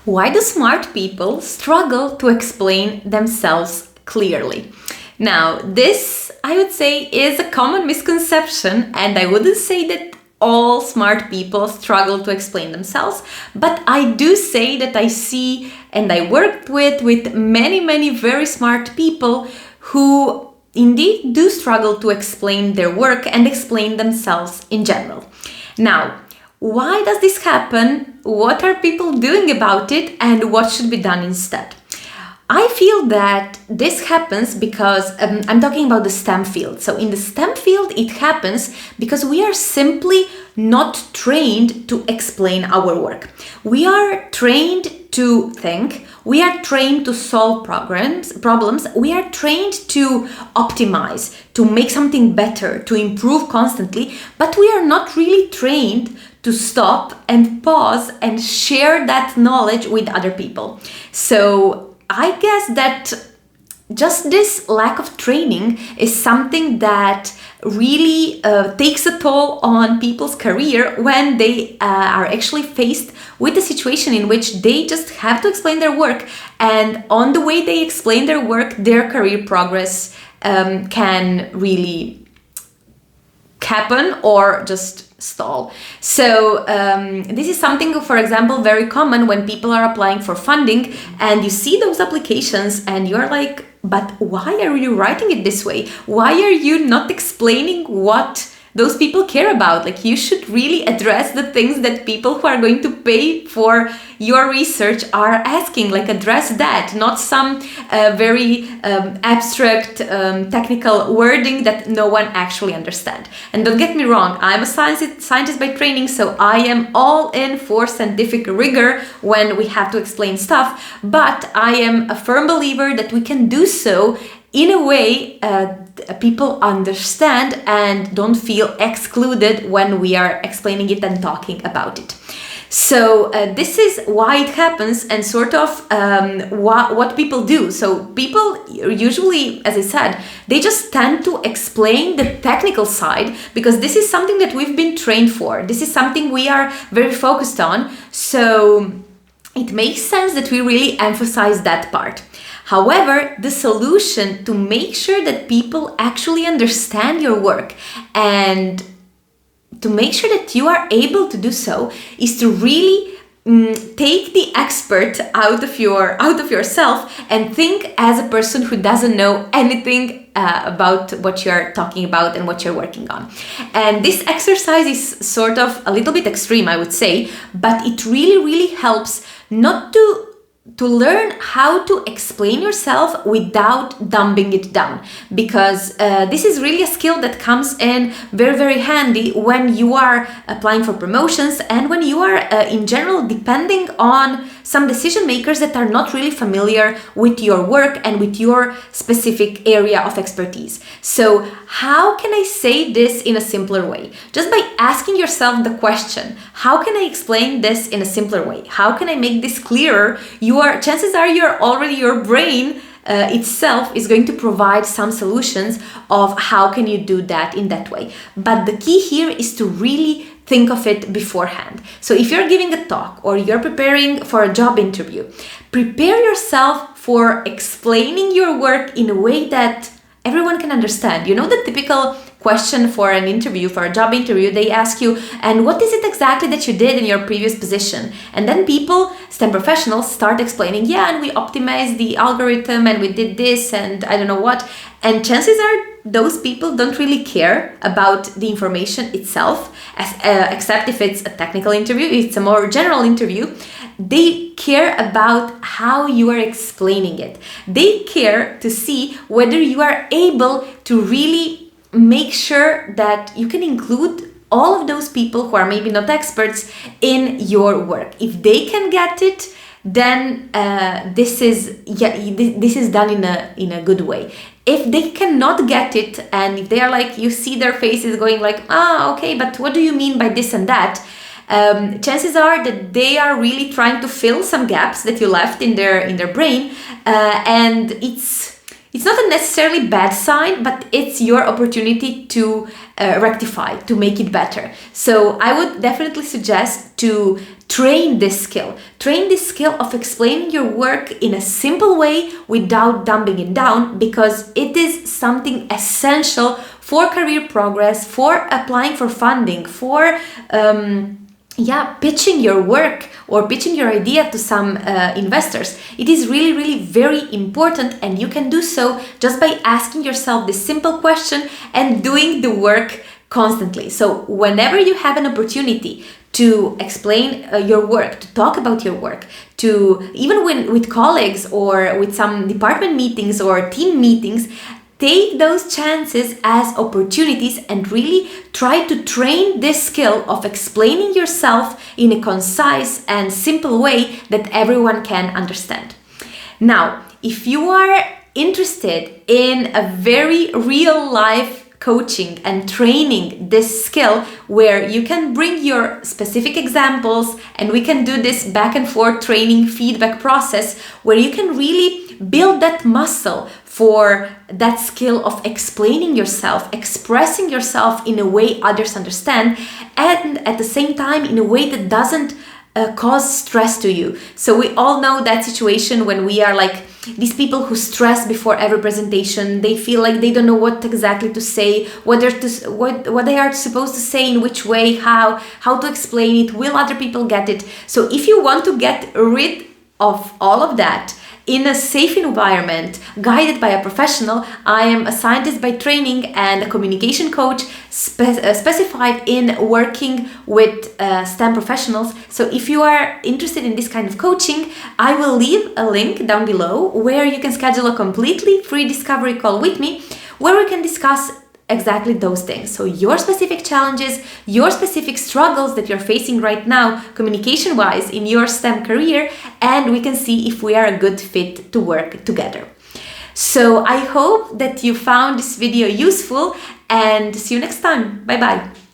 Why do smart people struggle to explain themselves clearly? Now, this, I would say, is a common misconception, and I wouldn't say that all smart people struggle to explain themselves, but I do say that I see and I worked with many very smart people who indeed do struggle to explain their work and explain themselves in general. Now, why does this happen? What are people doing about it, and what should be done instead? I feel that this happens because I'm talking about the STEM field. So in the STEM field, it happens because we are simply not trained to explain our work. We are trained to think, we are trained to solve problems, we are trained to optimize, to make something better, to improve constantly, but we are not really trained to stop and pause and share that knowledge with other people. So I guess that just this lack of training is something that really takes a toll on people's career when they are actually faced with a situation in which they just have to explain their work, and on the way they explain their work, their career progress can really happen or just stall. So this is something, for example, very common when people are applying for funding and you see those applications and you're like, but why are you writing it this way? Why are you not explaining what those people care about? Like, you should really address the things that people who are going to pay for your research are asking, like address that, not some very abstract technical wording that no one actually understands. And don't get me wrong, I'm a scientist by training, so I am all in for scientific rigor when we have to explain stuff, but I am a firm believer that we can do so in a way people understand and don't feel excluded when we are explaining it and talking about it. So this is why it happens, and sort of what people do. So people usually, as I said, they just tend to explain the technical side because this is something that we've been trained for. This is something we are very focused on. So it makes sense that we really emphasize that part. However, the solution to make sure that people actually understand your work and to make sure that you are able to do so is to really take the expert out of yourself and think as a person who doesn't know anything about what you're talking about and what you're working on. And this exercise is sort of a little bit extreme, I would say, but it really helps not to learn how to explain yourself without dumbing it down, because this is really a skill that comes in very handy when you are applying for promotions and when you are in general depending on some decision makers that are not really familiar with your work and with your specific area of expertise. So how can I say this in a simpler way? Just by asking yourself the question, how can I explain this in a simpler way? How can I make this clearer? Chances are your brain itself is going to provide some solutions of how can you do that in that way. But the key here is to really think of it beforehand. So if you're giving a talk or you're preparing for a job interview, prepare yourself for explaining your work in a way that everyone can understand. You know, the typical question for an interview, for a job interview, they ask you, and what is it exactly that you did in your previous position? And then people, STEM professionals, start explaining, yeah, and we optimized the algorithm and we did this and I don't know what. And chances are those people don't really care about the information itself, except if it's a technical interview, if it's a more general interview. They care about how you are explaining it. They care to see whether you are able to really make sure that you can include all of those people who are maybe not experts in your work. If they can get it, then this is done in a good way. If they cannot get it, and if they are like, you see their faces going like, okay, but what do you mean by this and that? Chances are that they are really trying to fill some gaps that you left in their brain, and it's not a necessarily bad sign, but it's your opportunity to rectify, to make it better. So I would definitely suggest to train this skill. Train this skill of explaining your work in a simple way without dumbing it down, because it is something essential for career progress, for applying for funding, for pitching your work or pitching your idea to some investors. It is really, really very important, and you can do so just by asking yourself this simple question and doing the work constantly. So whenever you have an opportunity to explain your work, to talk about your work, to even with colleagues or with some department meetings or team meetings, take those chances as opportunities and really try to train this skill of explaining yourself in a concise and simple way that everyone can understand. Now, if you are interested in a very real life coaching and training this skill where you can bring your specific examples and we can do this back and forth training feedback process where you can really build that muscle for that skill of explaining yourself, expressing yourself in a way others understand, and at the same time in a way that doesn't cause stress to you. So we all know that situation when we are like these people who stress before every presentation. They feel like they don't know what exactly to say, what they are supposed to say, in which way, how to explain it, will other people get it. So if you want to get rid of all of that in a safe environment, guided by a professional, I am a scientist by training and a communication coach specified in working with STEM professionals. So if you are interested in this kind of coaching, I will leave a link down below where you can schedule a completely free discovery call with me, where we can discuss exactly those things. So your specific challenges, your specific struggles that you're facing right now, communication-wise in your STEM career, and we can see if we are a good fit to work together. So I hope that you found this video useful, and see you next time. Bye-bye.